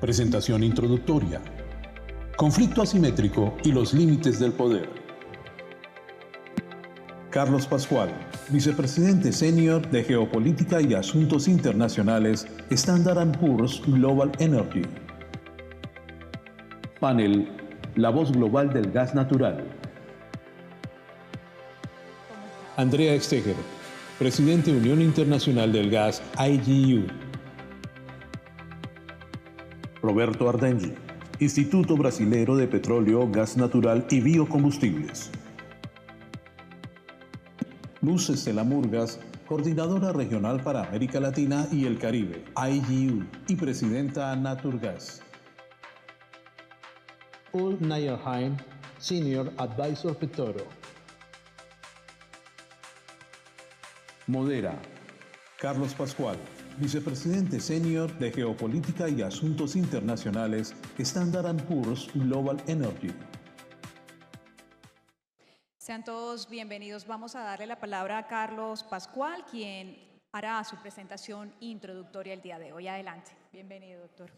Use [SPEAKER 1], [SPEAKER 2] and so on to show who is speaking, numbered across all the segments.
[SPEAKER 1] Presentación introductoria. Conflicto asimétrico y los límites del poder. Carlos Pascual, Vicepresidente Senior de Geopolítica y Asuntos Internacionales, Standard & Poor's Global Energy. Panel: La voz global del gas natural. Andrea Esteger, Presidente Unión Internacional del Gas, IGU. Roberto Ardengi, Instituto Brasileiro de Petróleo, Gas Natural y Biocombustibles. Luz Estela Murgas, Coordinadora Regional para América Latina y el Caribe, IGU, y Presidenta Naturgas. Paul Neyerheim, Senior Advisor Petoro. Modera: Carlos Pascual, Vicepresidente Senior de Geopolítica y Asuntos Internacionales, Standard & Poor's Global Energy.
[SPEAKER 2] Sean todos bienvenidos. Vamos a darle la palabra a Carlos Pascual, quien hará su presentación introductoria el día de hoy. Adelante. Bienvenido, doctor.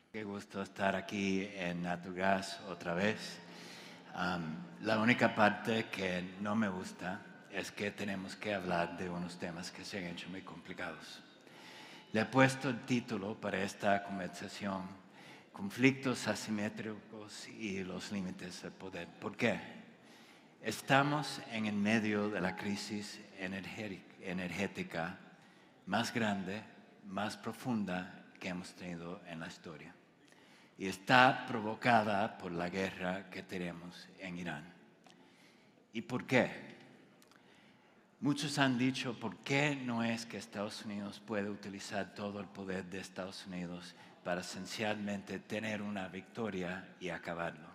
[SPEAKER 3] Qué gusto estar aquí en Naturgas otra vez. La única parte que no me gusta es que tenemos que hablar de unos temas que se han hecho muy complicados. Le he puesto el título para esta conversación: Conflictos asimétricos y los límites del poder. ¿Por qué? Estamos en el medio de la crisis energética más grande, más profunda que hemos tenido en la historia. Y está provocada por la guerra que tenemos en Irán. ¿Y por qué? Muchos han dicho, ¿por qué no es que Estados Unidos puede utilizar todo el poder de Estados Unidos para esencialmente tener una victoria y acabarlo?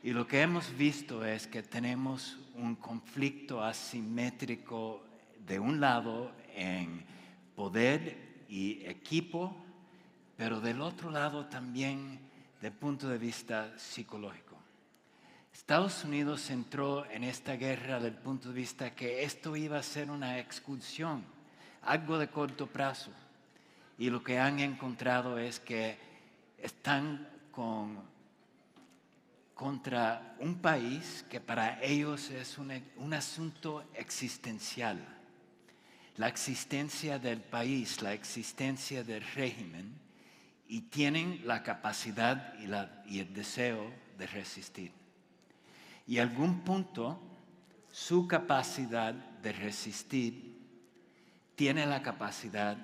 [SPEAKER 3] Y lo que hemos visto es que tenemos un conflicto asimétrico de un lado en poder y equipo, pero del otro lado también desde el punto de vista psicológico. Estados Unidos entró en esta guerra desde el punto de vista que esto iba a ser una excursión, algo de corto plazo. Y lo que han encontrado es que están contra un país que para ellos es un asunto existencial. La existencia del país, la existencia del régimen, y tienen la capacidad y el deseo de resistir. Y a algún punto, su capacidad de resistir tiene la capacidad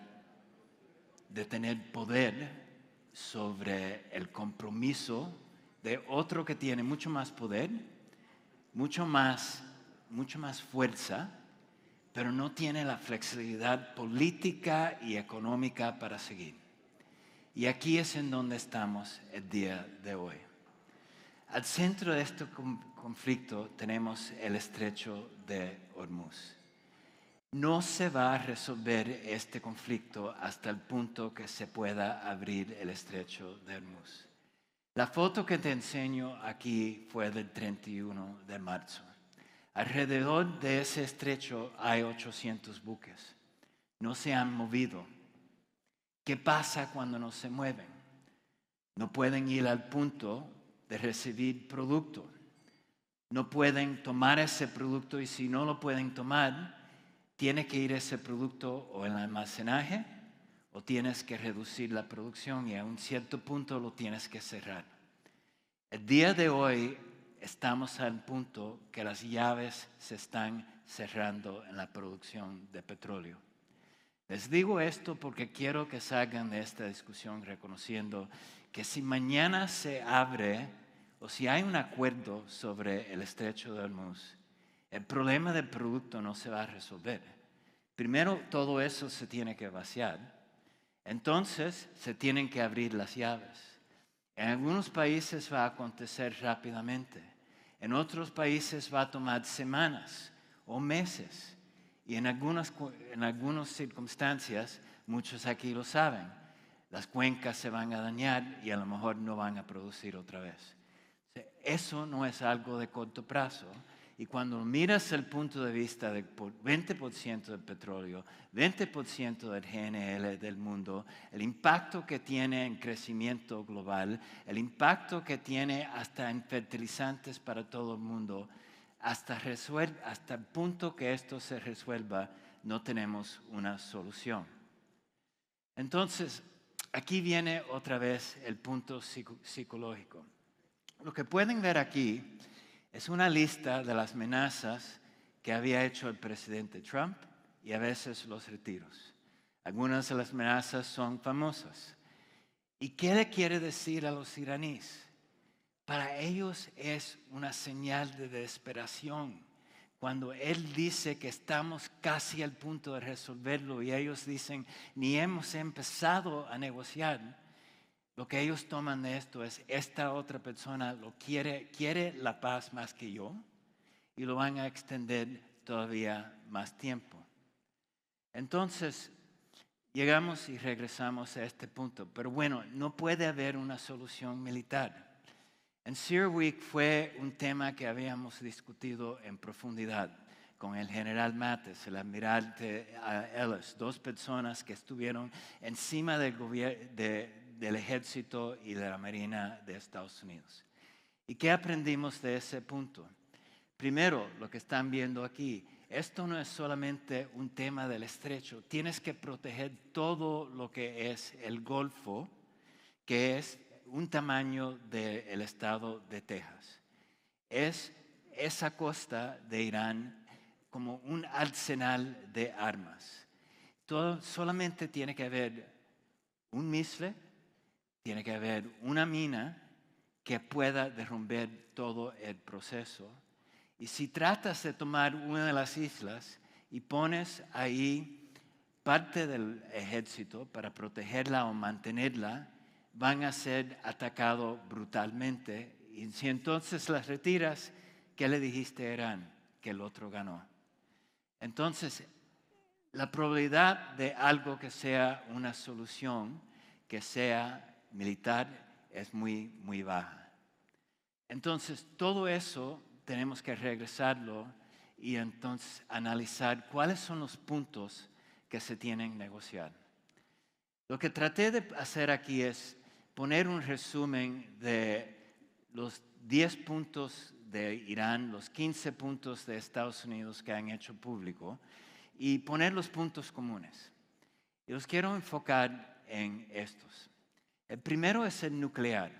[SPEAKER 3] de tener poder sobre el compromiso de otro que tiene mucho más poder, mucho más fuerza, pero no tiene la flexibilidad política y económica para seguir. Y aquí es en donde estamos el día de hoy. Al centro de este conflicto tenemos el estrecho de Hormuz. No se va a resolver este conflicto hasta el punto que se pueda abrir el estrecho de Hormuz. La foto que te enseño aquí fue del 31 de marzo. Alrededor de ese estrecho hay 800 buques. No se han movido. ¿Qué pasa cuando no se mueven? No pueden ir al punto de recibir producto. No pueden tomar ese producto, y si no lo pueden tomar, tiene que ir ese producto o en el almacenaje o tienes que reducir la producción y a un cierto punto lo tienes que cerrar. El día de hoy estamos al punto que las llaves se están cerrando en la producción de petróleo. Les digo esto porque quiero que salgan de esta discusión reconociendo que si mañana se abre o si hay un acuerdo sobre el estrecho de Hormuz, el problema del producto no se va a resolver. Primero, todo eso se tiene que vaciar. Entonces, se tienen que abrir las llaves. En algunos países va a acontecer rápidamente. En otros países va a tomar semanas o meses. Y en algunas circunstancias, muchos aquí lo saben, las cuencas se van a dañar y a lo mejor no van a producir otra vez. eso no es algo de corto plazo. Y cuando miras el punto de vista de 20% del petróleo, 20% del GNL del mundo, el impacto que tiene en crecimiento global, el impacto que tiene hasta en fertilizantes para todo el mundo, hasta el punto que esto se resuelva, no tenemos una solución. Entonces, aquí viene otra vez el punto psicológico. Lo que pueden ver aquí es una lista de las amenazas que había hecho el presidente Trump y a veces los retiros. Algunas de las amenazas son famosas. ¿Y qué le quiere decir a los iraníes? Para ellos es una señal de desesperación. Cuando él dice que estamos casi al punto de resolverlo y ellos dicen, ni hemos empezado a negociar, lo que ellos toman de esto es, esta otra persona quiere la paz más que yo y lo van a extender todavía más tiempo. Entonces, llegamos y regresamos a este punto. Pero bueno, no puede haber una solución militar. En CERAWeek fue un tema que habíamos discutido en profundidad con el general Mattis, el almirante Ellis, dos personas que estuvieron encima del ejército y de la marina de Estados Unidos. ¿Y qué aprendimos de ese punto? Primero, lo que están viendo aquí, esto no es solamente un tema del estrecho, tienes que proteger todo lo que es el Golfo, que es un tamaño del estado de Texas. Es esa costa de Irán como un arsenal de armas. Solamente tiene que haber un misil, tiene que haber una mina que pueda derrumbar todo el proceso. Y si tratas de tomar una de las islas y pones ahí parte del ejército para protegerla o mantenerla, van a ser atacados brutalmente. Y si entonces las retiras, ¿qué le dijiste a Irán? Que el otro ganó. Entonces, la probabilidad de algo que sea una solución, que sea militar, es muy, muy baja. Entonces, todo eso tenemos que regresarlo y entonces analizar cuáles son los puntos que se tienen que negociar. Lo que traté de hacer aquí es poner un resumen de los 10 puntos de Irán, los 15 puntos de Estados Unidos que han hecho público y poner los puntos comunes. Y los quiero enfocar en estos. El primero es el nuclear.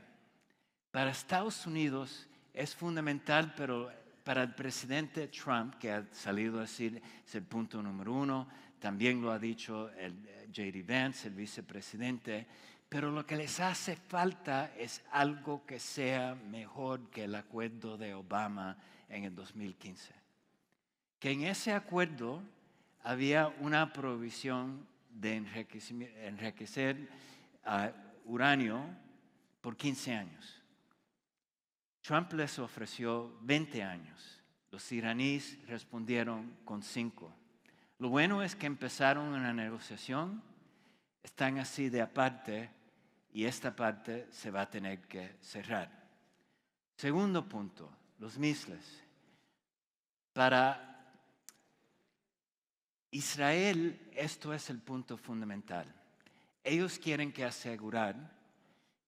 [SPEAKER 3] Para Estados Unidos es fundamental, pero para el presidente Trump, que ha salido a decir es el punto número 1, también lo ha dicho el J.D. Vance, el vicepresidente, pero lo que les hace falta es algo que sea mejor que el acuerdo de Obama en el 2015. Que en ese acuerdo había una provisión de enriquecer uranio por 15 años. Trump les ofreció 20 años. Los iraníes respondieron con 5. Lo bueno es que empezaron una negociación, están así de aparte y esta parte se va a tener que cerrar. Segundo punto, los misiles. Para Israel esto es el punto fundamental. Ellos quieren que asegurar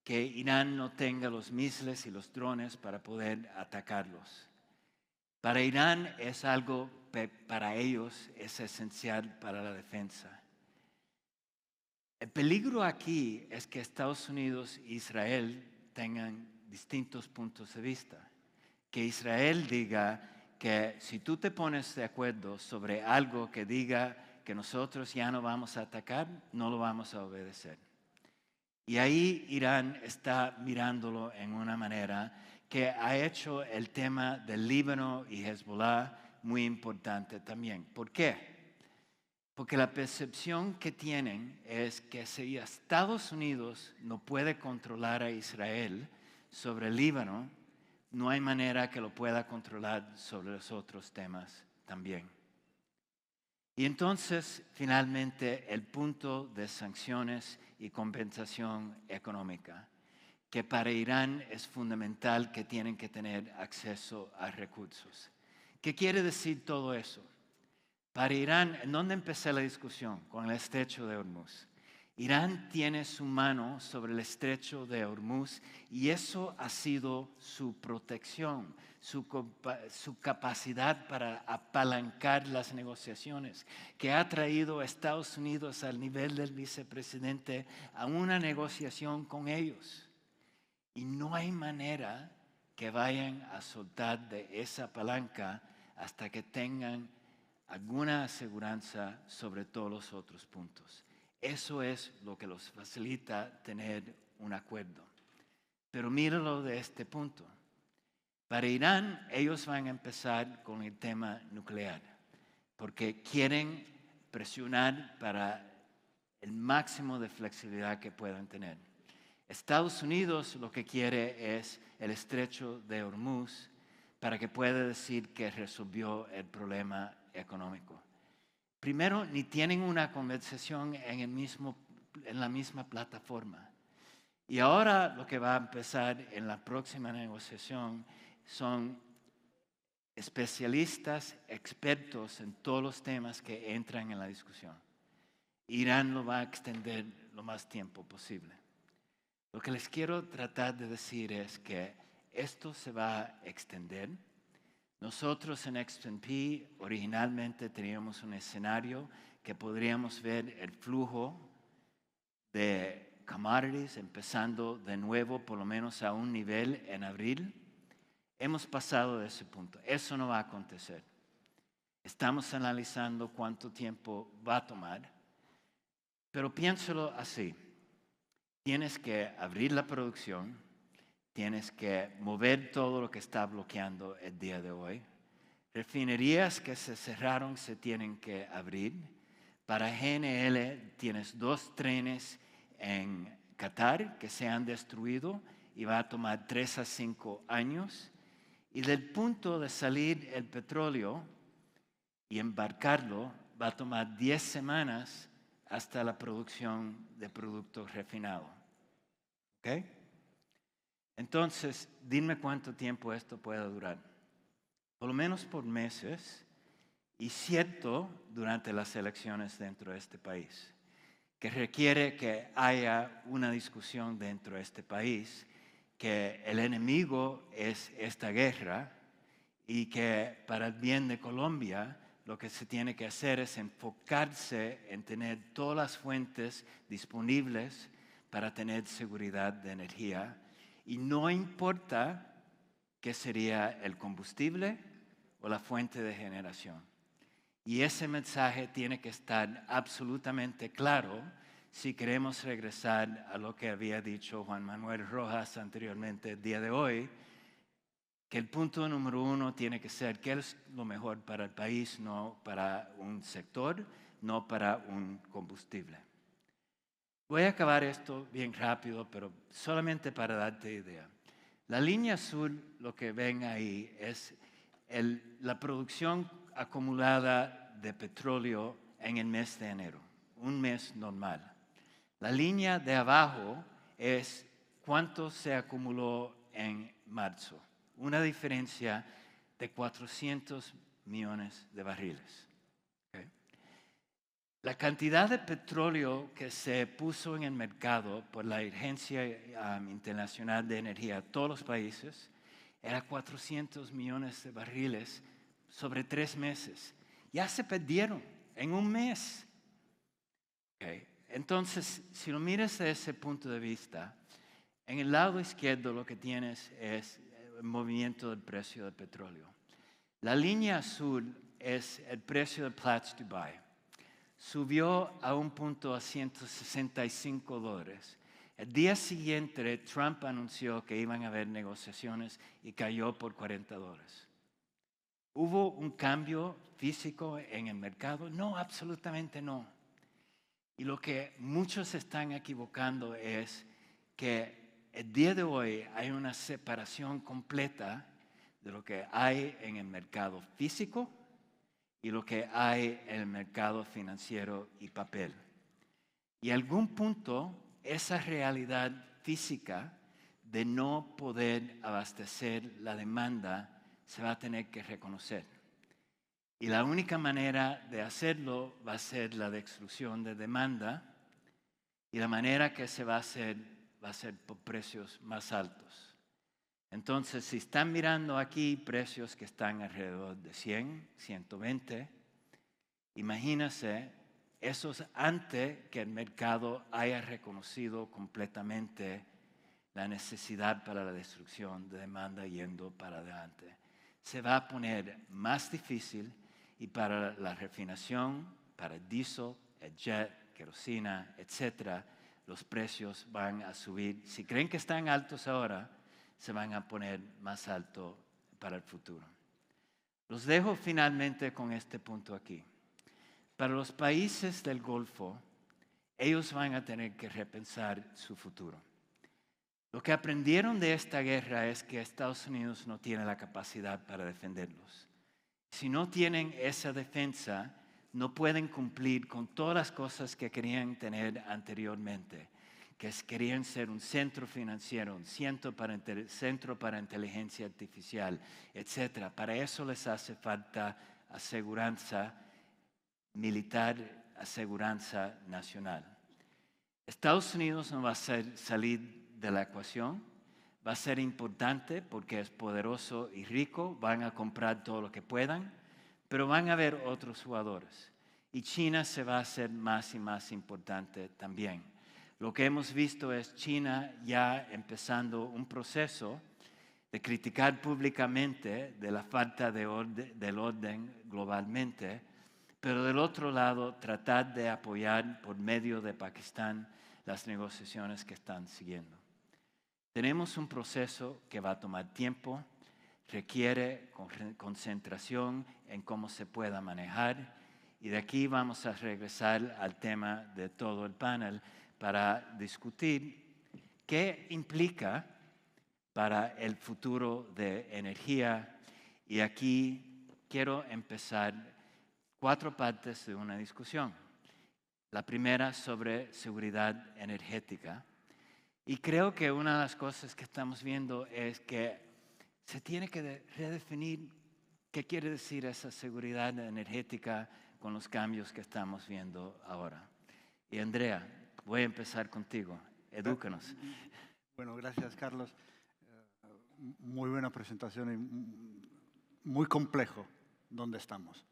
[SPEAKER 3] que Irán no tenga los misiles y los drones para poder atacarlos. Para Irán es algo, para ellos es esencial para la defensa. El peligro aquí es que Estados Unidos e Israel tengan distintos puntos de vista. Que Israel diga que si tú te pones de acuerdo sobre algo que diga que nosotros ya no vamos a atacar, no lo vamos a obedecer. Y ahí Irán está mirándolo en una manera que ha hecho el tema del Líbano y Hezbollah muy importante también. ¿Por qué? Porque la percepción que tienen es que si Estados Unidos no puede controlar a Israel sobre el Líbano, no hay manera que lo pueda controlar sobre los otros temas también. Y entonces, finalmente, el punto de sanciones y compensación económica. que para Irán es fundamental que tienen que tener acceso a recursos. ¿Qué quiere decir todo eso? Para Irán, ¿en dónde empecé la discusión? Con el estrecho de Hormuz. Irán tiene su mano sobre el estrecho de Hormuz y eso ha sido su protección, su capacidad para apalancar las negociaciones, que ha traído a Estados Unidos al nivel del vicepresidente a una negociación con ellos. Y no hay manera que vayan a soltar de esa palanca hasta que tengan alguna aseguranza sobre todos los otros puntos. Eso es lo que los facilita tener un acuerdo. Pero míralo de este punto. Para Irán, ellos van a empezar con el tema nuclear, porque quieren presionar para el máximo de flexibilidad que puedan tener. Estados Unidos lo que quiere es el estrecho de Hormuz para que pueda decir que resolvió el problema económico. Primero, ni tienen una conversación en la misma plataforma. Y ahora lo que va a empezar en la próxima negociación son especialistas, expertos en todos los temas que entran en la discusión. Irán lo va a extender lo más tiempo posible. Lo que les quiero tratar de decir es que esto se va a extender. Nosotros en XP originalmente teníamos un escenario que podríamos ver el flujo de commodities empezando de nuevo por lo menos a un nivel en abril. Hemos pasado de ese punto. Eso no va a acontecer. Estamos analizando cuánto tiempo va a tomar, pero piénsalo así. Tienes que abrir la producción, tienes que mover todo lo que está bloqueando el día de hoy. Refinerías que se cerraron se tienen que abrir. Para GNL tienes 2 trenes en Qatar que se han destruido y va a tomar 3 a 5 años. Y del punto de salir el petróleo y embarcarlo va a tomar 10 semanas hasta la producción de productos refinados. ¿Ok? Entonces, dime cuánto tiempo esto puede durar. Por lo menos por meses, y cierto durante las elecciones dentro de este país, que requiere que haya una discusión dentro de este país, que el enemigo es esta guerra y que para el bien de Colombia lo que se tiene que hacer es enfocarse en tener todas las fuentes disponibles para tener seguridad de energía y no importa qué sería el combustible o la fuente de generación. Y ese mensaje tiene que estar absolutamente claro si queremos regresar a lo que había dicho Juan Manuel Rojas anteriormente el día de hoy, que el punto número 1 tiene que ser qué es lo mejor para el país, no para un sector, no para un combustible. Voy a acabar esto bien rápido, pero solamente para darte idea. La línea azul, lo que ven ahí, es la producción acumulada de petróleo en el mes de enero, un mes normal. La línea de abajo es cuánto se acumuló en marzo, una diferencia de 400 millones de barriles. ¿Okay? La cantidad de petróleo que se puso en el mercado por la Agencia Internacional de Energía a todos los países era 400 millones de barriles sobre 3 meses. Ya se perdieron en un mes. Okay. Entonces, si lo miras desde ese punto de vista, en el lado izquierdo lo que tienes es el movimiento del precio del petróleo. La línea azul es el precio de Platts Dubai. Subió a un punto a $165. El día siguiente, Trump anunció que iban a haber negociaciones y cayó por $40. ¿Hubo un cambio físico en el mercado? No, absolutamente no. Y lo que muchos están equivocando es que el día de hoy hay una separación completa de lo que hay en el mercado físico y lo que hay en el mercado financiero y papel. Y a algún punto esa realidad física de no poder abastecer la demanda se va a tener que reconocer. Y la única manera de hacerlo va a ser la destrucción de demanda, y la manera que se va a hacer por precios más altos. Entonces, si están mirando aquí precios que están alrededor de 100, 120, imagínense, eso es antes que el mercado haya reconocido completamente la necesidad para la destrucción de demanda yendo para adelante. Se va a poner más difícil, y para la refinación, para el diésel, el jet, querosina, etcétera, los precios van a subir. Si creen que están altos ahora, se van a poner más altos para el futuro. Los dejo finalmente con este punto aquí. Para los países del Golfo, ellos van a tener que repensar su futuro. Lo que aprendieron de esta guerra es que Estados Unidos no tiene la capacidad para defenderlos. Si no tienen esa defensa, no pueden cumplir con todas las cosas que querían tener anteriormente, que querían ser un centro financiero, un centro para inteligencia artificial, etc. Para eso les hace falta aseguranza militar, aseguranza nacional. Estados Unidos no va a salir de la ecuación. Va a ser importante porque es poderoso y rico, van a comprar todo lo que puedan, pero van a haber otros jugadores. Y China se va a hacer más y más importante también. Lo que hemos visto es China ya empezando un proceso de criticar públicamente de la falta del orden globalmente, pero del otro lado tratar de apoyar por medio de Pakistán las negociaciones que están siguiendo. Tenemos un proceso que va a tomar tiempo, requiere concentración en cómo se pueda manejar, y de aquí vamos a regresar al tema de todo el panel para discutir qué implica para el futuro de energía. Y aquí quiero empezar 4 partes de una discusión. La primera sobre seguridad energética. Y creo que una de las cosas que estamos viendo es que se tiene que redefinir qué quiere decir esa seguridad energética con los cambios que estamos viendo ahora. Y Andrea, voy a empezar contigo. Edúcanos.
[SPEAKER 4] Bueno, gracias, Carlos. Muy buena presentación y muy complejo donde estamos.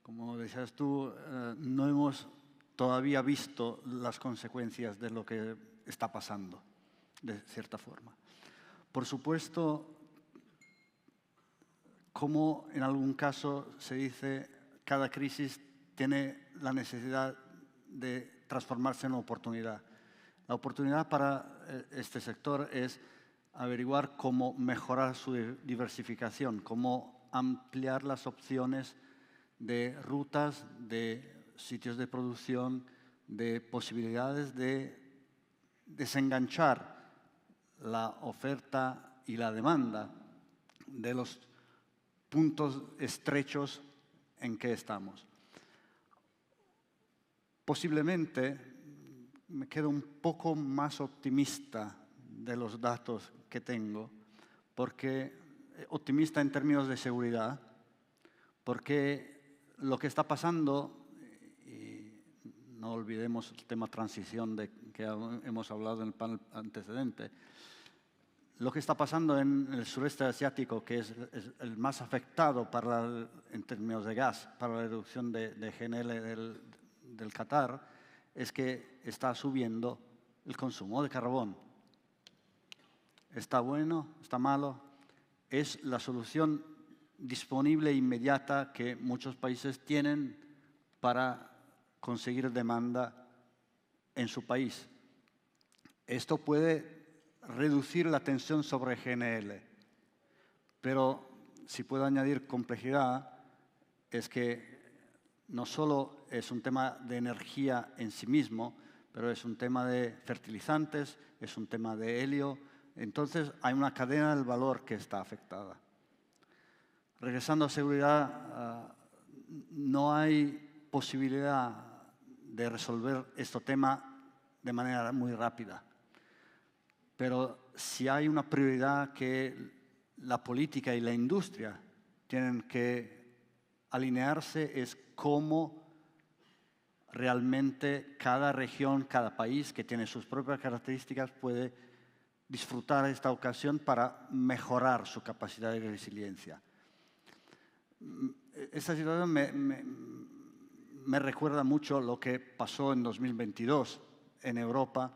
[SPEAKER 4] Como decías tú, no hemos todavía visto las consecuencias de lo que está pasando, de cierta forma. Por supuesto, como en algún caso se dice, cada crisis tiene la necesidad de transformarse en una oportunidad. La oportunidad para este sector es averiguar cómo mejorar su diversificación, cómo ampliar las opciones de rutas, de sitios de producción, de posibilidades de desenganchar la oferta y la demanda de los puntos estrechos en que estamos. Posiblemente me quedo un poco más optimista de los datos que tengo, porque optimista en términos de seguridad, porque lo que está pasando, y no olvidemos el tema transición de que hemos hablado en el panel antecedente, lo que está pasando en el sureste asiático, que es el más afectado en términos de gas para la reducción de GNL del Qatar, es que está subiendo el consumo de carbón. ¿Está bueno? ¿Está malo? Es la solución disponible e inmediata que muchos países tienen para conseguir demanda en su país. Esto puede reducir la tensión sobre GNL, pero si puedo añadir complejidad, es que no solo es un tema de energía en sí mismo, pero es un tema de fertilizantes, es un tema de helio. Entonces hay una cadena del valor que está afectada. Regresando a seguridad, no hay posibilidad de resolver este tema de manera muy rápida. pero si hay una prioridad que la política y la industria tienen que alinearse es cómo realmente cada región, cada país que tiene sus propias características puede disfrutar de esta ocasión para mejorar su capacidad de resiliencia. Esta situación me recuerda mucho lo que pasó en 2022 en Europa,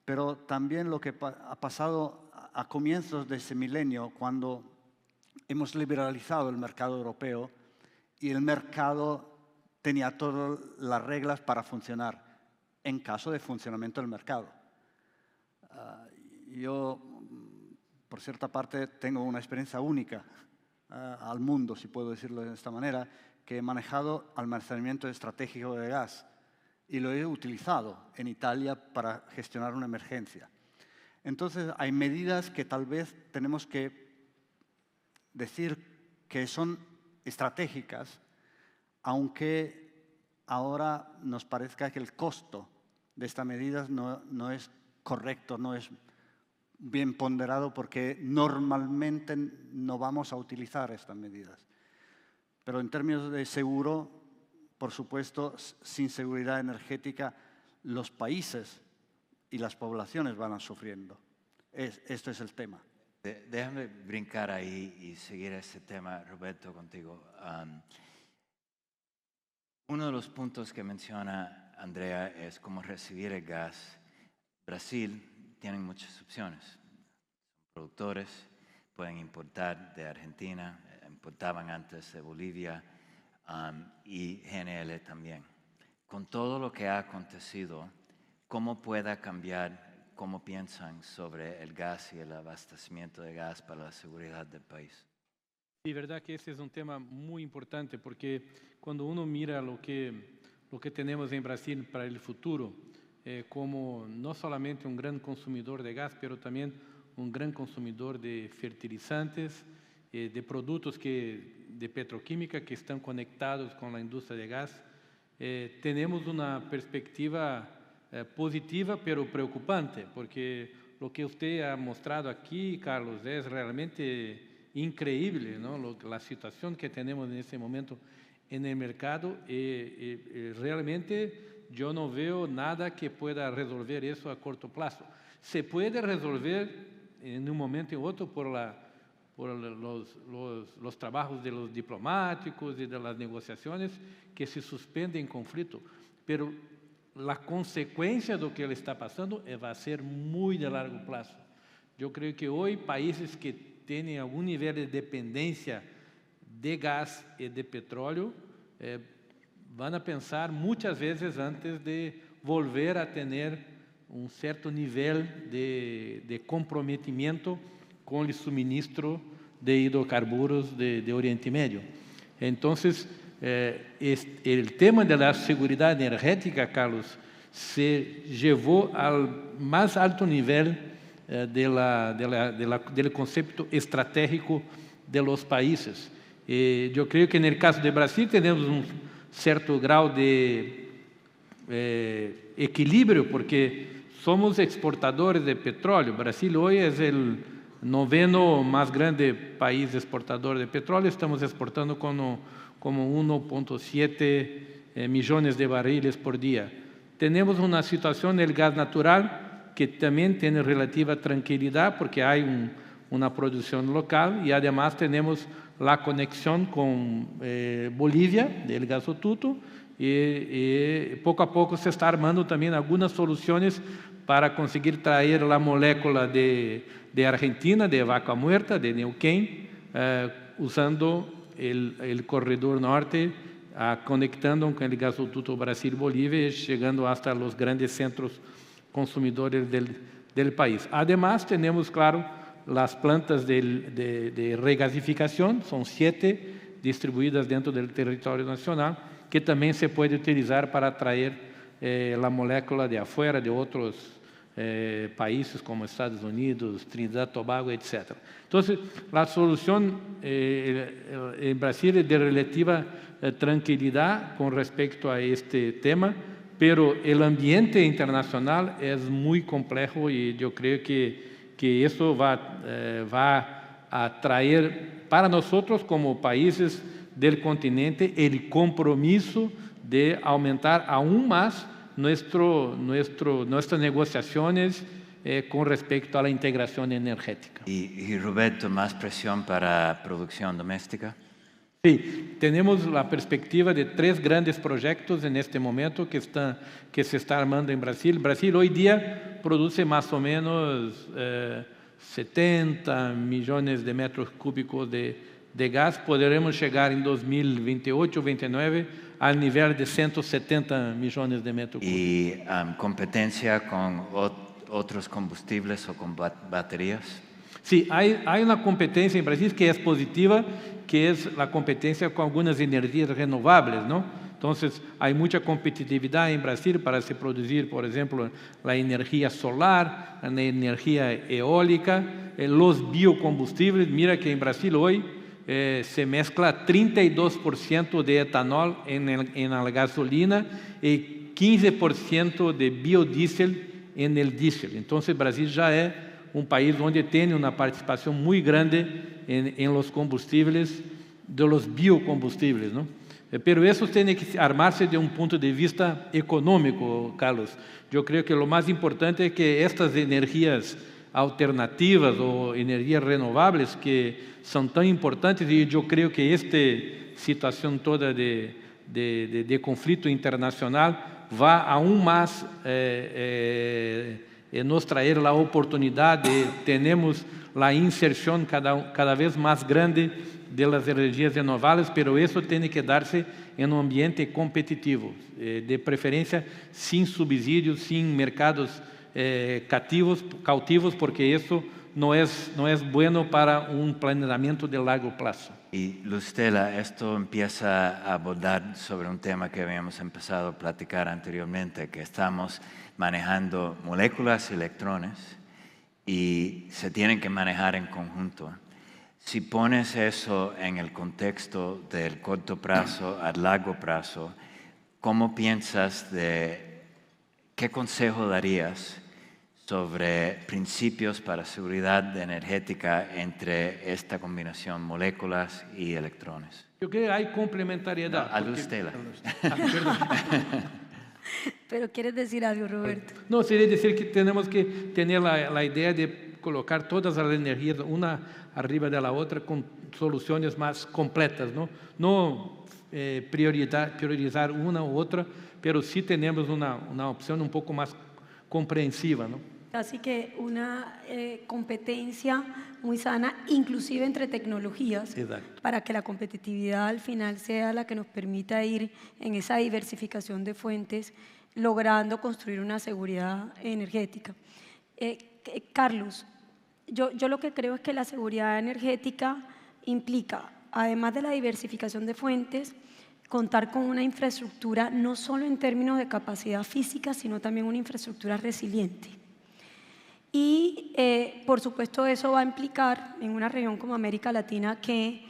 [SPEAKER 4] pero también lo que ha pasado a comienzos de ese milenio, cuando hemos liberalizado el mercado europeo y el mercado tenía todas las reglas para funcionar en caso de funcionamiento del mercado. Yo, por cierta parte, tengo una experiencia única al mundo, si puedo decirlo de esta manera, que he manejado almacenamiento estratégico de gas y lo he utilizado en Italia para gestionar una emergencia. Entonces, hay medidas que tal vez tenemos que decir que son estratégicas, aunque ahora nos parezca que el costo de estas medidas no es correcto, no es bien ponderado, porque normalmente no vamos a utilizar estas medidas. Pero en términos de seguro, por supuesto, sin seguridad energética, los países y las poblaciones van a sufriendo. Esto es el tema.
[SPEAKER 3] Déjame brincar ahí y seguir ese tema, Roberto, contigo. Uno de los puntos que menciona Andrea es cómo recibir el gas. Brasil tiene muchas opciones. Productores pueden importar de Argentina, importaban antes de Bolivia, y GNL también. Con todo lo que ha acontecido, ¿cómo pueda cambiar? ¿Cómo piensan sobre el gas y el abastecimiento de gas para la seguridad del país?
[SPEAKER 5] Sí, verdad que ese es un tema muy importante, porque cuando uno mira lo que tenemos en Brasil para el futuro, como no solamente un gran consumidor de gas, pero también un gran consumidor de fertilizantes, de productos de petroquímica que están conectados con la industria de gas, tenemos una perspectiva positiva, pero preocupante, porque lo que usted ha mostrado aquí, Carlos, es realmente increíble, ¿no? La situación que tenemos en este momento en el mercado, realmente yo no veo nada que pueda resolver eso a corto plazo. Se puede resolver en un momento u otro por los trabajos de los diplomáticos y de las negociaciones que se suspenden en conflicto, pero la consecuencia de lo que le está pasando va a ser muy de largo plazo. Yo creo que hoy países que tienen algún nivel de dependencia de gas y de petróleo van a pensar muchas veces antes de volver a tener un cierto nivel de comprometimiento con el suministro de hidrocarburos de Oriente Medio. Entonces, el tema de la seguridad energética, Carlos, se llevó al más alto nivel del concepto estratégico de los países. Yo creo que en el caso de Brasil tenemos un cierto grado de equilibrio, porque somos exportadores de petróleo. Brasil hoy es el 9º más grande país exportador de petróleo. Estamos exportando como 1.7 millones de barriles por día. Tenemos una situación del gas natural que también tiene relativa tranquilidad, porque hay una producción local, y además tenemos la conexión con Bolivia del gasoducto, y poco a poco se está armando también algunas soluciones para conseguir traer la molécula de Argentina, de Vaca Muerta, de Neuquén, usando el corredor norte, conectando con el gasoducto Brasil-Bolivia, llegando hasta los grandes centros consumidores del país. Además, tenemos, claro, las plantas de regasificación, son 7 distribuidas dentro del territorio nacional, que también se puede utilizar para traer la molécula de afuera, de otros países como Estados Unidos, Trinidad, Tobago, etc. Entonces, la solución en Brasil es de relativa tranquilidad con respecto a este tema, pero el ambiente internacional es muy complejo, y yo creo que que eso va a traer para nosotros como países del continente el compromiso de aumentar aún más nuestras negociaciones con respecto a la integración energética.
[SPEAKER 3] Y Roberto, ¿más presión para producción doméstica?
[SPEAKER 5] Sí, tenemos la perspectiva de 3 grandes proyectos en este momento que se está armando en Brasil. Brasil hoy día produce más o menos 70 millones de metros cúbicos de gas. Podremos llegar en 2028-2029 al nivel de 170 millones de metros cúbicos.
[SPEAKER 3] ¿Y competencia con otros combustibles o con baterías?
[SPEAKER 5] Sí, hay una competencia en Brasil que es positiva, que es la competencia con algunas energías renovables, ¿no? Entonces, hay mucha competitividad en Brasil para se producir, por ejemplo, la energía solar, la energía eólica, los biocombustibles. Mira que en Brasil hoy se mezcla 32% de etanol en la gasolina y 15% de biodiesel en el diésel. Entonces, Brasil ya es un país donde tiene una participación muy grande en los combustibles, de los biocombustibles, ¿no? Pero eso tiene que armarse de un punto de vista económico, Carlos. Yo creo que lo más importante es que estas energías alternativas o energías renovables que son tan importantes, y yo creo que esta situación toda de conflicto internacional va aún más nos traer la oportunidad de tenemos la inserción cada vez más grande de las energías renovables, pero eso tiene que darse en un ambiente competitivo, de preferencia sin subsidios, sin mercados cautivos, porque eso no es bueno para un planeamiento de largo plazo.
[SPEAKER 3] Y Lustela, esto empieza a abordar sobre un tema que habíamos empezado a platicar anteriormente, que estamos manejando moléculas y electrones y se tienen que manejar en conjunto. Si pones eso en el contexto del corto plazo a largo plazo, ¿cómo piensas qué consejo darías sobre principios para seguridad energética entre esta combinación moléculas y electrones?
[SPEAKER 5] Yo creo que hay complementariedad.
[SPEAKER 3] No, a Lustela.
[SPEAKER 5] Perdón.
[SPEAKER 6] Pero ¿quieres decir algo, Roberto?
[SPEAKER 5] No, sería decir que tenemos que tener la idea de colocar todas las energías una arriba de la otra con soluciones más completas, ¿no? No priorizar una u otra, pero sí tenemos una opción un poco más comprensiva, ¿no?
[SPEAKER 6] Así que una competencia muy sana, inclusive entre tecnologías,
[SPEAKER 5] Exacto.
[SPEAKER 6] para que la competitividad al final sea la que nos permita ir en esa diversificación de fuentes, logrando construir una seguridad energética. Carlos, yo lo que creo es que la seguridad energética implica, además de la diversificación de fuentes, contar con una infraestructura no solo en términos de capacidad física, sino también una infraestructura resiliente. Y por supuesto eso va a implicar en una región como América Latina que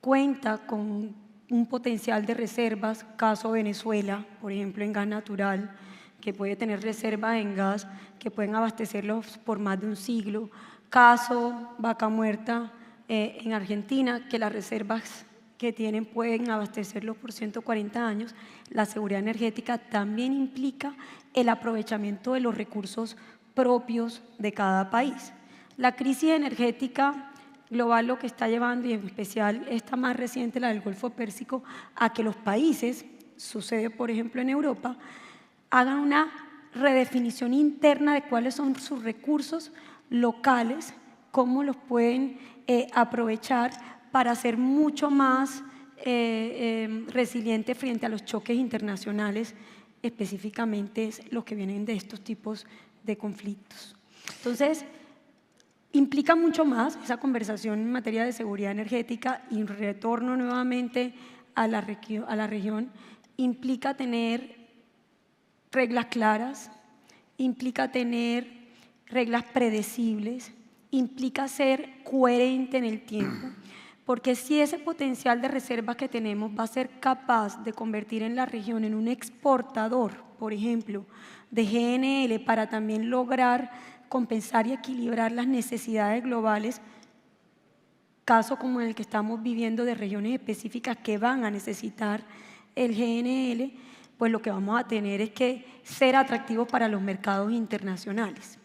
[SPEAKER 6] cuenta con un potencial de reservas, caso Venezuela, por ejemplo en gas natural, que puede tener reservas en gas que pueden abastecerlos por más de un siglo, caso Vaca Muerta en Argentina, que las reservas que tienen pueden abastecerlos por 140 años. La seguridad energética también implica el aprovechamiento de los recursos propios de cada país. La crisis energética global lo que está llevando, y en especial esta más reciente, la del Golfo Pérsico, a que los países, sucede por ejemplo en Europa, hagan una redefinición interna de cuáles son sus recursos locales, cómo los pueden aprovechar para ser mucho más resilientes frente a los choques internacionales, específicamente los que vienen de estos tipos de conflictos. Entonces, implica mucho más esa conversación en materia de seguridad energética, y retorno nuevamente a la región, implica tener reglas claras, implica tener reglas predecibles, implica ser coherente en el tiempo, porque si ese potencial de reservas que tenemos va a ser capaz de convertir en la región en un exportador, por ejemplo, de GNL, para también lograr compensar y equilibrar las necesidades globales, caso como el que estamos viviendo de regiones específicas que van a necesitar el GNL, pues lo que vamos a tener es que ser atractivos para los mercados internacionales.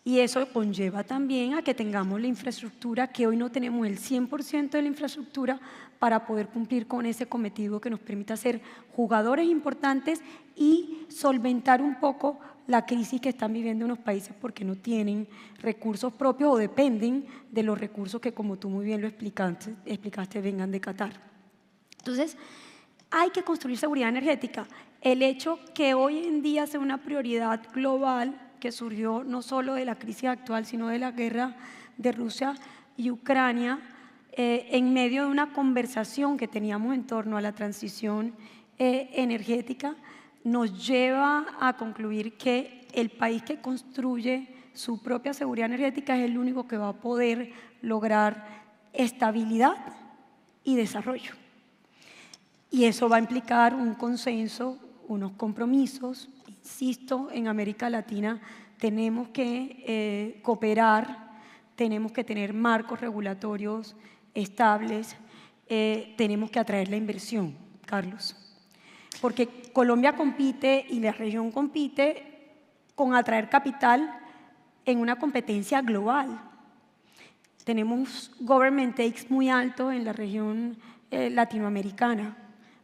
[SPEAKER 6] Y eso conlleva también a que tengamos la infraestructura, que hoy no tenemos el 100% de la infraestructura para poder cumplir con ese cometido que nos permita ser jugadores importantes y solventar un poco la crisis que están viviendo unos países porque no tienen recursos propios o dependen de los recursos que, como tú muy bien lo explicaste vengan de Qatar. Entonces, hay que construir seguridad energética. El hecho que hoy en día sea una prioridad global que surgió no solo de la crisis actual, sino de la guerra de Rusia y Ucrania, en medio de una conversación que teníamos en torno a la transición energética, nos lleva a concluir que el país que construye su propia seguridad energética es el único que va a poder lograr estabilidad y desarrollo. Y eso va a implicar un consenso, unos compromisos. Insisto, en América Latina tenemos que cooperar, tenemos que tener marcos regulatorios estables, tenemos que atraer la inversión, Carlos. Porque Colombia compite y la región compite con atraer capital en una competencia global. Tenemos government takes muy alto en la región latinoamericana.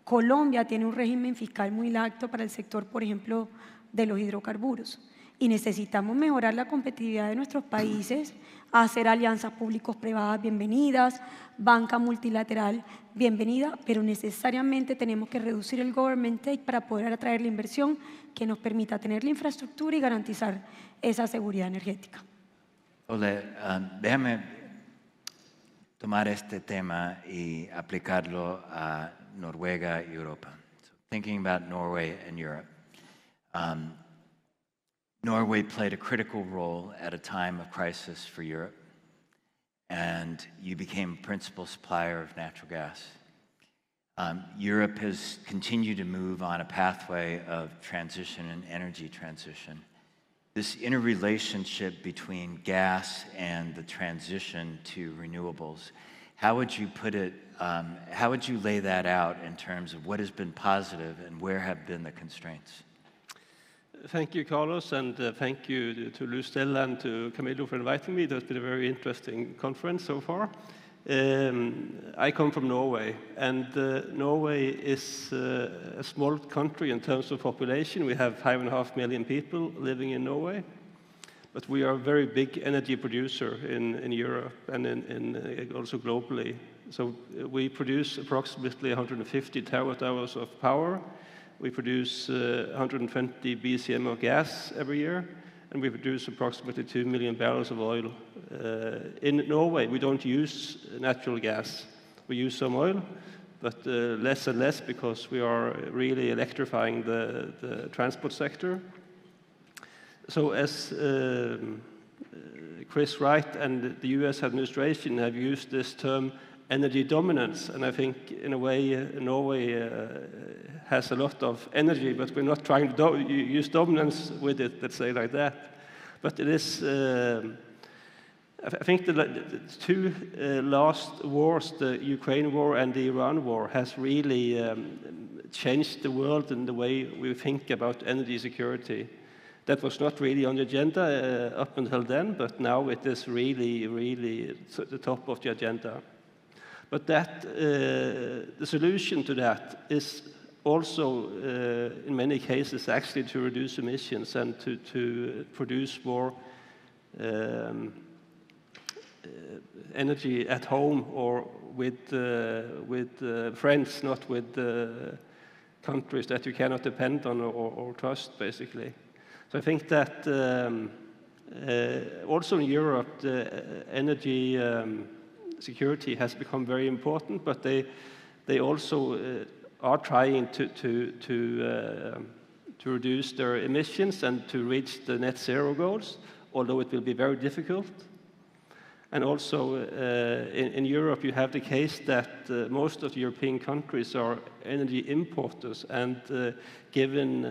[SPEAKER 6] Colombia tiene un régimen fiscal muy alto para el sector, por ejemplo, de los hidrocarburos. Y necesitamos mejorar la competitividad de nuestros países, hacer alianzas públicos-privadas bienvenidas, banca multilateral bienvenida, pero necesariamente tenemos que reducir el government take para poder atraer la inversión que nos permita tener la infraestructura y garantizar esa seguridad energética.
[SPEAKER 3] Ole, déjame tomar este tema y aplicarlo a Noruega y Europa. So, thinking about Norway and Europe. Norway played a critical role at a time of crisis for Europe, and you became a principal supplier of natural gas. Europe has continued to move on a pathway of transition and energy transition. This interrelationship between gas and the transition to renewables, how would you put it, how would you lay that out in terms of what has been positive and where have been the constraints?
[SPEAKER 7] Thank you, Carlos, and thank you to Lucille and to Camilo for inviting me. It has been a very interesting conference so far. I come from Norway, and Norway is a small country in terms of population. We have 5.5 million people living in Norway, but we are a very big energy producer in Europe and also globally. So we produce approximately 150 terawatt-hours of power. We produce 120 BCM of gas every year, and we produce approximately 2 million barrels of oil. In Norway, we don't use natural gas. We use some oil, but less and less because we are really electrifying the transport sector. So as Chris Wright and the US administration have used this term energy dominance, and I think in a way Norway has a lot of energy, but we're not trying to use dominance with it, let's say like that. But it is, I think the two last wars, the Ukraine war and the Iran war, has really changed the world in the way we think about energy security. That was not really on the agenda up until then, but now it is really, really at the top of the agenda. But that, the solution to that is also, in many cases, actually to reduce emissions and to produce more energy at home or with friends, not with countries that you cannot depend on or trust, basically. So I think that also in Europe, the energy security has become very important, but they also are trying to reduce their emissions and to reach the net zero goals, although it will be very difficult. And also in Europe, you have the case that most of the European countries are energy importers, and given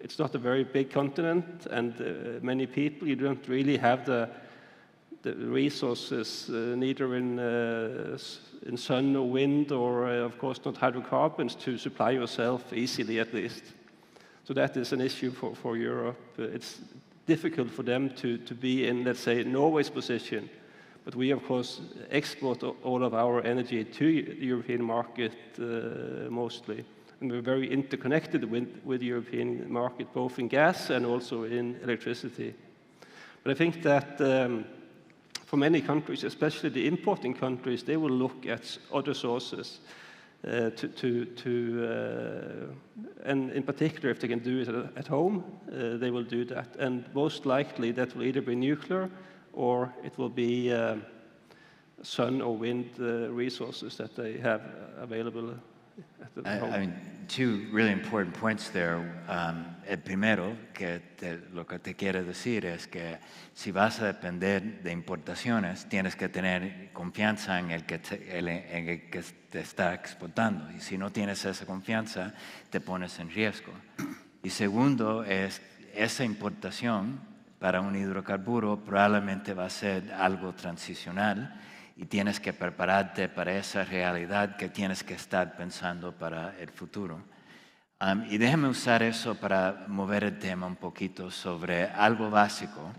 [SPEAKER 7] it's not a very big continent, and many people. You don't really have the resources, neither in sun or wind, or of course not hydrocarbons, to supply yourself easily, at least. So that is an issue for Europe. It's difficult for them to be in, let's say, Norway's position. But we, of course, export all of our energy to the European market mostly. And we're very interconnected with the European market, both in gas and also in electricity. But I think that for many countries, especially the importing countries, they will look at other sources and in particular, if they can do it at home, they will do that. And most likely that will either be nuclear or it will be sun or wind resources that they have available at home.
[SPEAKER 3] I mean, two really important points there. El primero, lo que te quiero decir es que si vas a depender de importaciones, tienes que tener confianza en el que te está exportando. Y si no tienes esa confianza, te pones en riesgo. Y segundo, es esa importación para un hidrocarburo probablemente va a ser algo transicional y tienes que prepararte para esa realidad que tienes que estar pensando para el futuro. Y déjame usar eso para mover el tema un poquito sobre algo básico,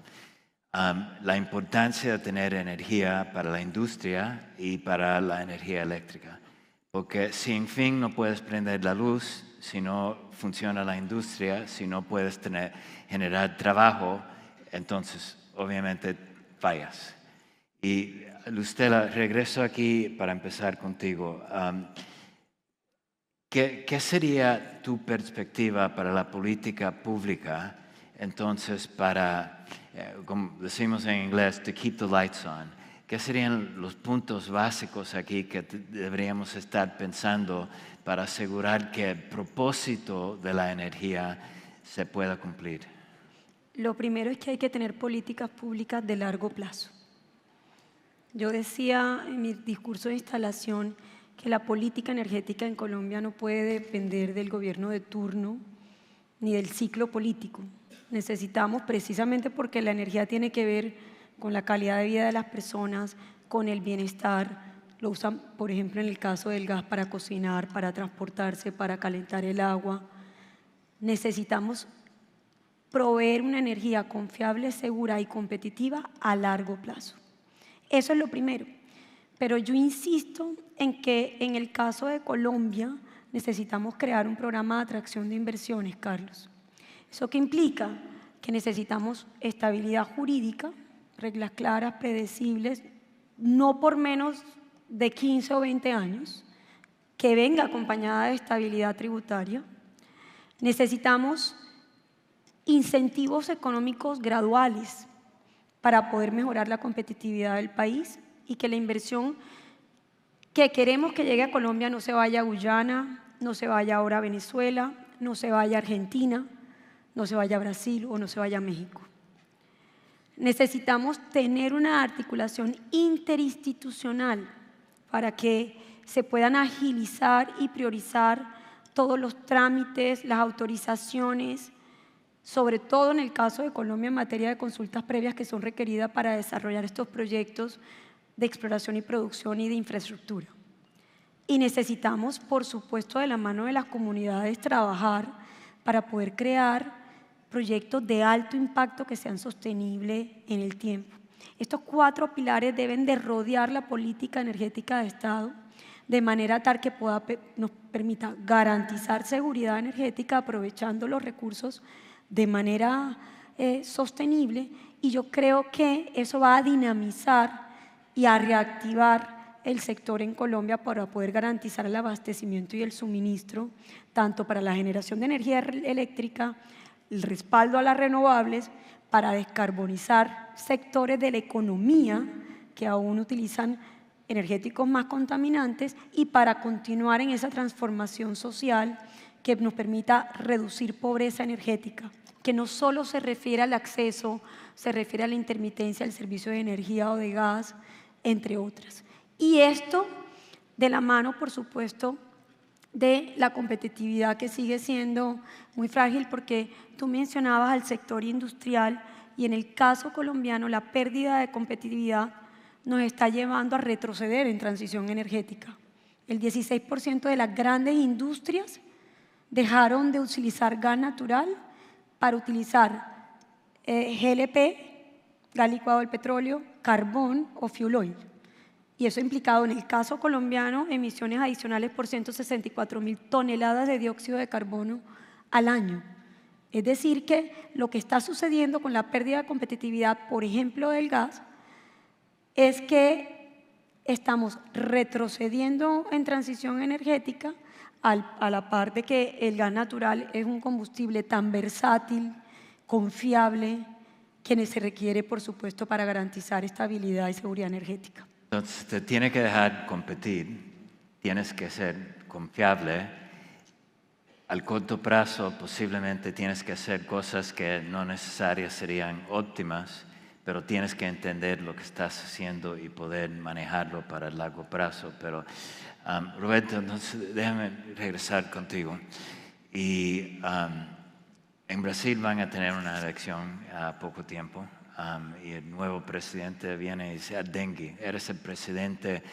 [SPEAKER 3] la importancia de tener energía para la industria y para la energía eléctrica. Porque si en fin no puedes prender la luz, si no funciona la industria, si no puedes generar trabajo, entonces obviamente fallas. Y Lustela, regreso aquí para empezar contigo. ¿Qué sería tu perspectiva para la política pública, entonces, para, como decimos en inglés, to keep the lights on? ¿Qué serían los puntos básicos aquí que deberíamos estar pensando para asegurar que el propósito de la energía se pueda cumplir?
[SPEAKER 6] Lo primero es que hay que tener políticas públicas de largo plazo. Yo decía en mi discurso de instalación que la política energética en Colombia no puede depender del gobierno de turno ni del ciclo político. Necesitamos, precisamente porque la energía tiene que ver con la calidad de vida de las personas, con el bienestar. Lo usan, por ejemplo, en el caso del gas para cocinar, para transportarse, para calentar el agua. Necesitamos proveer una energía confiable, segura y competitiva a largo plazo. Eso es lo primero. Pero yo insisto en que en el caso de Colombia necesitamos crear un programa de atracción de inversiones, Carlos. ¿Eso qué implica? Que necesitamos estabilidad jurídica, reglas claras, predecibles, no por menos de 15 o 20 años, que venga acompañada de estabilidad tributaria. Necesitamos incentivos económicos graduales para poder mejorar la competitividad del país y que la inversión que queremos que llegue a Colombia no se vaya a Guyana, no se vaya ahora a Venezuela, no se vaya a Argentina, no se vaya a Brasil o no se vaya a México. Necesitamos tener una articulación interinstitucional para que se puedan agilizar y priorizar todos los trámites, las autorizaciones, sobre todo en el caso de Colombia en materia de consultas previas que son requeridas para desarrollar estos proyectos de exploración y producción y de infraestructura. Y necesitamos, por supuesto, de la mano de las comunidades, trabajar para poder crear proyectos de alto impacto que sean sostenibles en el tiempo. Estos 4 pilares deben de rodear la política energética de Estado de manera tal que nos permita garantizar seguridad energética aprovechando los recursos de manera sostenible, y yo creo que eso va a dinamizar y a reactivar el sector en Colombia para poder garantizar el abastecimiento y el suministro, tanto para la generación de energía eléctrica, el respaldo a las renovables, para descarbonizar sectores de la economía que aún utilizan energéticos más contaminantes y para continuar en esa transformación social que nos permita reducir pobreza energética, que no solo se refiere al acceso, se refiere a la intermitencia del servicio de energía o de gas, entre otras. Y esto de la mano, por supuesto, de la competitividad, que sigue siendo muy frágil, porque tú mencionabas al sector industrial y en el caso colombiano la pérdida de competitividad nos está llevando a retroceder en transición energética. El 16% de las grandes industrias dejaron de utilizar gas natural para utilizar GLP, gas licuado del petróleo, carbón o fuel oil. Y eso ha implicado en el caso colombiano emisiones adicionales por 164.000 toneladas de dióxido de carbono al año. Es decir, que lo que está sucediendo con la pérdida de competitividad, por ejemplo, del gas, es que estamos retrocediendo en transición energética a la par de que el gas natural es un combustible tan versátil, confiable, que se requiere, por supuesto, para garantizar estabilidad y seguridad energética.
[SPEAKER 3] Entonces, te tiene que dejar competir, tienes que ser confiable. Al corto plazo, posiblemente tienes que hacer cosas que no necesarias serían óptimas, pero tienes que entender lo que estás haciendo y poder manejarlo para el largo plazo. Pero, Roberto, entonces, déjame regresar contigo. Y en Brasil van a tener una elección a poco tiempo. Y el nuevo presidente viene y dice: Dengue, eres el presidente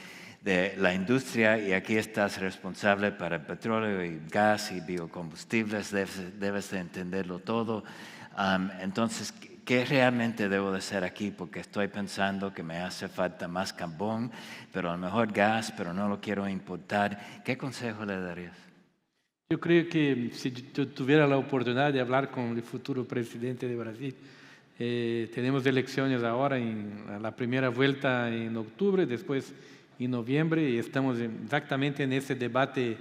[SPEAKER 3] de la industria y aquí estás responsable para el petróleo y gas y biocombustibles, debes de entenderlo todo. Entonces, ¿qué realmente debo de hacer aquí? Porque estoy pensando que me hace falta más carbón, pero a lo mejor gas, pero no lo quiero importar. ¿Qué consejo le darías?
[SPEAKER 5] Yo creo que si yo tuviera la oportunidad de hablar con el futuro presidente de Brasil, tenemos elecciones ahora, en la primera vuelta en octubre, después en noviembre, y estamos exactamente en ese debate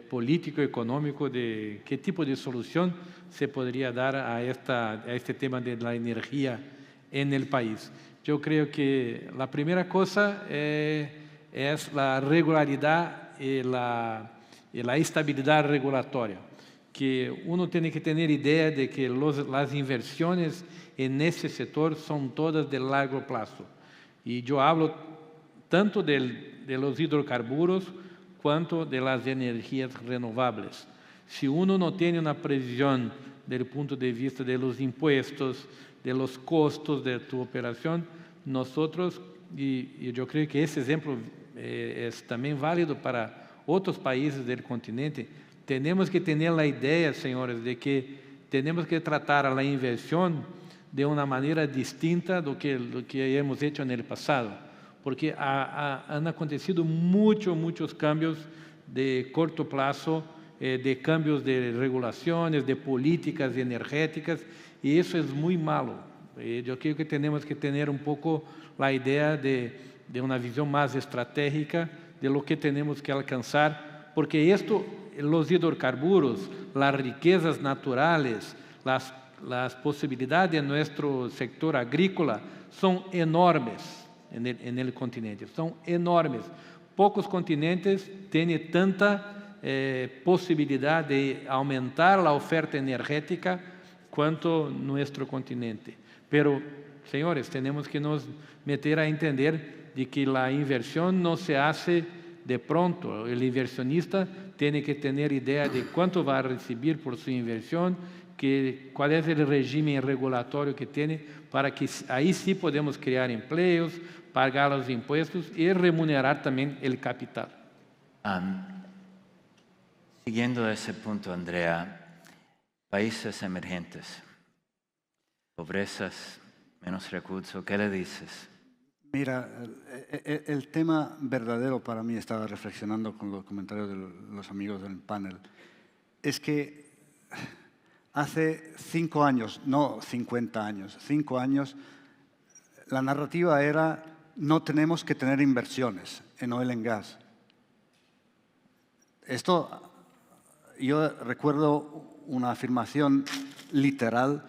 [SPEAKER 5] político, económico, de qué tipo de solución se podría dar a este tema de la energía en el país. Yo creo que la primera cosa es la regularidad y la estabilidad regulatoria, que uno tiene que tener idea de que las inversiones en ese sector son todas de largo plazo. Y yo hablo tanto de los hidrocarburos cuanto de las energías renovables. Si uno no tiene una previsión del punto de vista de los impuestos, de los costos de tu operación, nosotros, y yo creo que ese ejemplo es también válido para otros países del continente, tenemos que tener la idea, señores, de que tenemos que tratar a la inversión de una manera distinta de lo que hemos hecho en el pasado, porque han acontecido muchos cambios de corto plazo, de cambios de regulaciones, de políticas energéticas, y eso es muy malo. Yo creo que tenemos que tener un poco la idea de una visión más estratégica de lo que tenemos que alcanzar, porque esto, los hidrocarburos, las riquezas naturales, las posibilidades de nuestro sector agrícola son enormes en el continente, son enormes. Pocos continentes tienen tanta posibilidad de aumentar la oferta energética cuanto nuestro continente. Pero, señores, tenemos que nos meter a entender de que la inversión no se hace de pronto. El inversionista tiene que tener idea de cuánto va a recibir por su inversión, cuál es el régimen regulatorio que tiene, para que ahí sí podemos crear empleos, pagar los impuestos y remunerar también el capital.
[SPEAKER 3] Siguiendo ese punto, Andrea, países emergentes, pobrezas, menos recursos, ¿qué le dices?
[SPEAKER 4] Mira, el tema verdadero para mí, estaba reflexionando con los comentarios de los amigos del panel, es que hace 5 años, no 50 años, 5 años, la narrativa era: no tenemos que tener inversiones en oil and gas. Esto, yo recuerdo una afirmación literal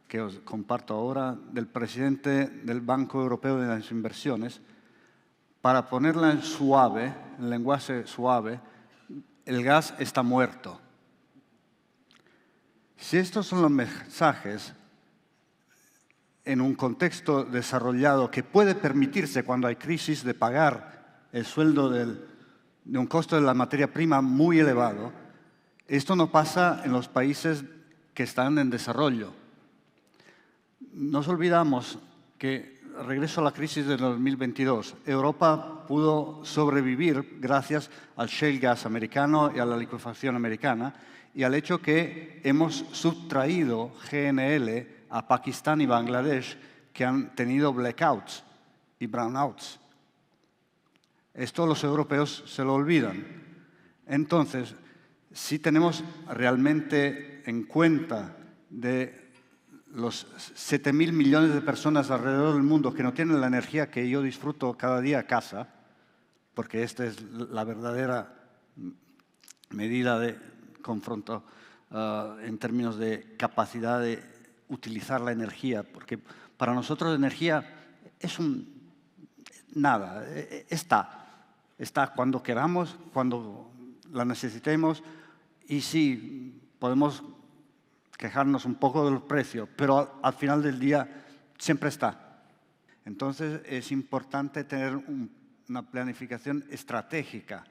[SPEAKER 4] que os comparto ahora del presidente del Banco Europeo de las Inversiones. Para ponerla en suave, en lenguaje suave, el gas está muerto. Si estos son los mensajes en un contexto desarrollado que puede permitirse, cuando hay crisis, de pagar el sueldo de un costo de la materia prima muy elevado. Esto no pasa en los países que están en desarrollo. Nos olvidamos que, regreso a la crisis de 2022, Europa pudo sobrevivir gracias al shale gas americano y a la licuefacción americana y al hecho que hemos subtraído GNL a Pakistán y Bangladesh, que han tenido blackouts y brownouts. Esto los europeos se lo olvidan. Entonces, si tenemos realmente en cuenta de los 7.000 millones de personas alrededor del mundo que no tienen la energía que yo disfruto cada día a casa, porque esta es la verdadera medida de confronto en términos de capacidad de utilizar la energía, porque para nosotros la energía es nada, está cuando queramos, cuando la necesitemos, y sí, podemos quejarnos un poco del precio, pero al final del día siempre está. Entonces es importante tener una planificación estratégica,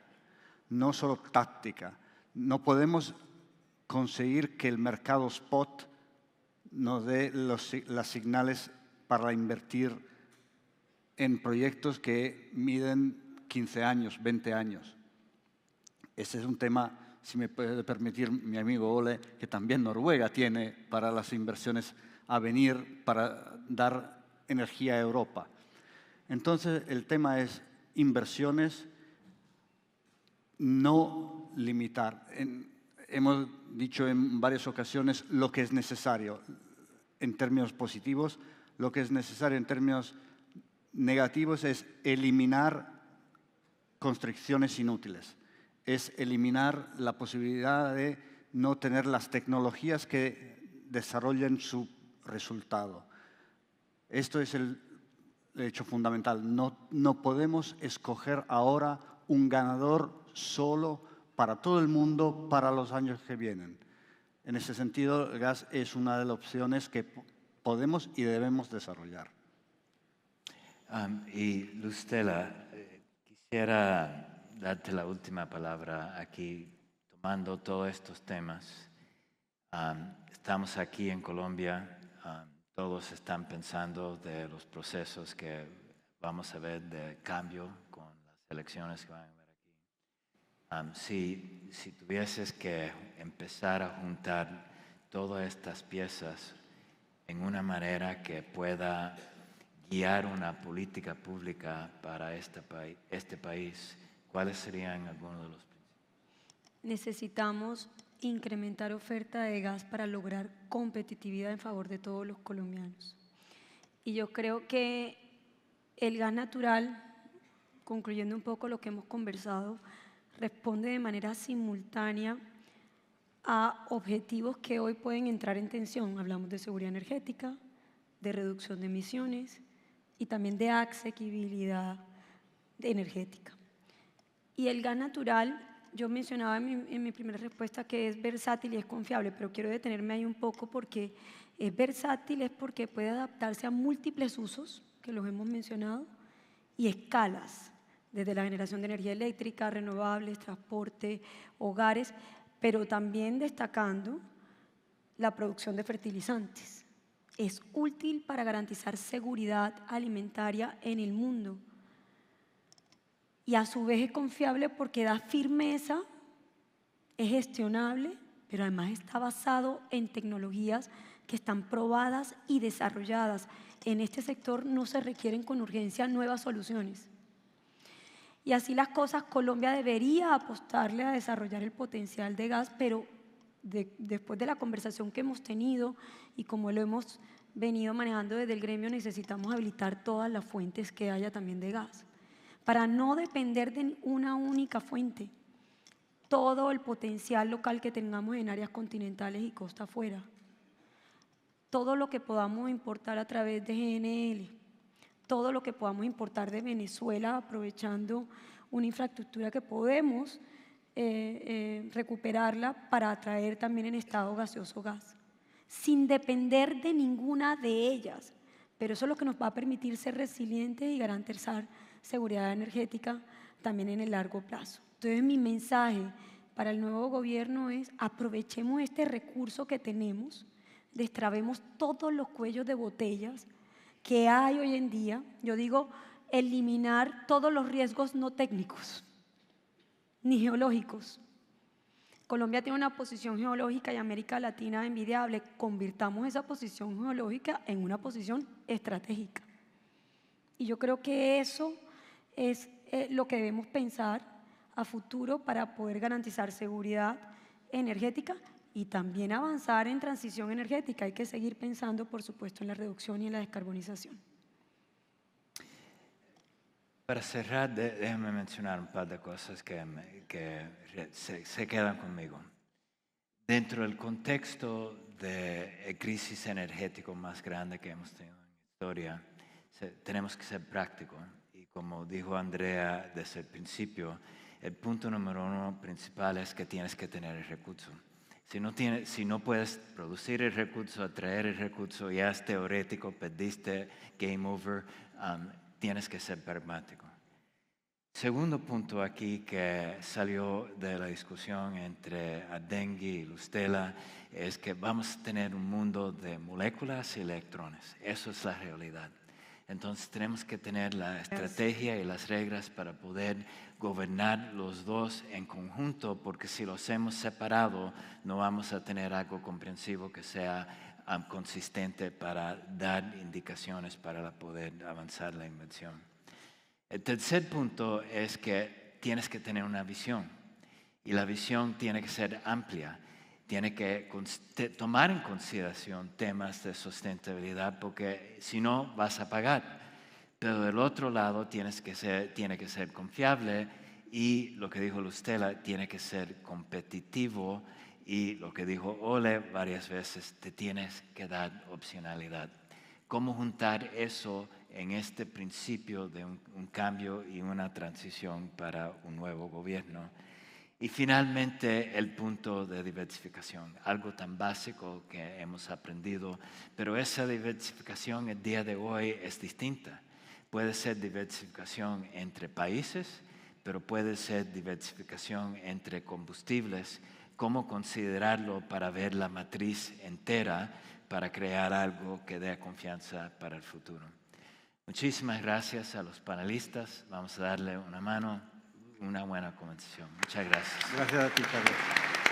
[SPEAKER 4] no solo táctica. No podemos conseguir que el mercado spot nos dé las señales para invertir en proyectos que miden 15 años, 20 años. Ese es un tema, si me puede permitir mi amigo Ole, que también Noruega tiene para las inversiones a venir para dar energía a Europa. Entonces, el tema es inversiones, no limitar. Hemos dicho en varias ocasiones lo que es necesario en términos positivos, lo que es necesario en términos negativos es eliminar construcciones inútiles, es eliminar la posibilidad de no tener las tecnologías que desarrollen su resultado. Esto es el hecho fundamental. No podemos escoger ahora un ganador solo para todo el mundo para los años que vienen. En ese sentido, el gas es una de las opciones que podemos y debemos desarrollar.
[SPEAKER 3] Y Lustela, quisiera darte la última palabra aquí, tomando todos estos temas. Estamos aquí en Colombia, todos están pensando de los procesos que vamos a ver de cambio con las elecciones que van a haber aquí. Si tuvieses que empezar a juntar todas estas piezas en una manera que pueda guiar una política pública para este país, ¿cuáles serían algunos de los principios?
[SPEAKER 6] Necesitamos incrementar oferta de gas para lograr competitividad en favor de todos los colombianos. Y yo creo que el gas natural, concluyendo un poco lo que hemos conversado, responde de manera simultánea a objetivos que hoy pueden entrar en tensión. Hablamos de seguridad energética, de reducción de emisiones y también de asequibilidad energética. Y el gas natural, yo mencionaba en mi primera respuesta que es versátil y es confiable, pero quiero detenerme ahí un poco porque es versátil, es porque puede adaptarse a múltiples usos, que los hemos mencionado, y escalas, desde la generación de energía eléctrica, renovables, transporte, hogares, pero también destacando la producción de fertilizantes. Es útil para garantizar seguridad alimentaria en el mundo y a su vez es confiable porque da firmeza, es gestionable, pero además está basado en tecnologías que están probadas y desarrolladas. En este sector no se requieren con urgencia nuevas soluciones. Y así las cosas, Colombia debería apostarle a desarrollar el potencial de gas, pero después de la conversación que hemos tenido y como lo hemos venido manejando desde el gremio, necesitamos habilitar todas las fuentes que haya también de gas, para no depender de una única fuente, todo el potencial local que tengamos en áreas continentales y costa afuera, todo lo que podamos importar a través de GNL, todo lo que podamos importar de Venezuela aprovechando una infraestructura que podemos recuperarla para atraer también en estado gaseoso gas, sin depender de ninguna de ellas. Pero eso es lo que nos va a permitir ser resilientes y garantizar seguridad energética también en el largo plazo. Entonces, mi mensaje para el nuevo gobierno es: aprovechemos este recurso que tenemos, destrabemos todos los cuellos de botellas que hay hoy en día. Yo digo, eliminar todos los riesgos no técnicos ni geológicos. Colombia tiene una posición geológica y América Latina envidiable. Convirtamos esa posición geológica en una posición estratégica. Y yo creo que eso es lo que debemos pensar a futuro para poder garantizar seguridad energética y también avanzar en transición energética. Hay que seguir pensando, por supuesto, en la reducción y en la descarbonización.
[SPEAKER 3] Para cerrar, déjame mencionar un par de cosas que se quedan conmigo. Dentro del contexto de crisis energético más grande que hemos tenido en la historia, tenemos que ser prácticos. Y como dijo Andrea desde el principio, el punto número uno principal es que tienes que tener el recurso. Si no puedes producir el recurso, atraer el recurso, ya es teórico, perdiste, game over, tienes que ser pragmático. Segundo punto aquí que salió de la discusión entre Ardenghy y Lustela es que vamos a tener un mundo de moléculas y electrones. Eso es la realidad. Entonces tenemos que tener la estrategia y las reglas para poder gobernar los dos en conjunto, porque si los hemos separado no vamos a tener algo comprensivo que sea consistente para dar indicaciones para poder avanzar la inversión. El tercer punto es que tienes que tener una visión y la visión tiene que ser amplia. Tiene que tomar en consideración temas de sustentabilidad porque si no vas a pagar. Pero del otro lado tiene que ser confiable y lo que dijo Lustela, tiene que ser competitivo y lo que dijo Ole varias veces, te tienes que dar opcionalidad. ¿Cómo juntar eso en este principio de un cambio y una transición para un nuevo gobierno? Y finalmente el punto de diversificación, algo tan básico que hemos aprendido, pero esa diversificación el día de hoy es distinta. Puede ser diversificación entre países, pero puede ser diversificación entre combustibles. ¿Cómo considerarlo para ver la matriz entera, para crear algo que dé confianza para el futuro? Muchísimas gracias a los panelistas. Vamos a darle una mano. Una buena conversación. Muchas gracias.
[SPEAKER 4] Gracias a ti, Carlos.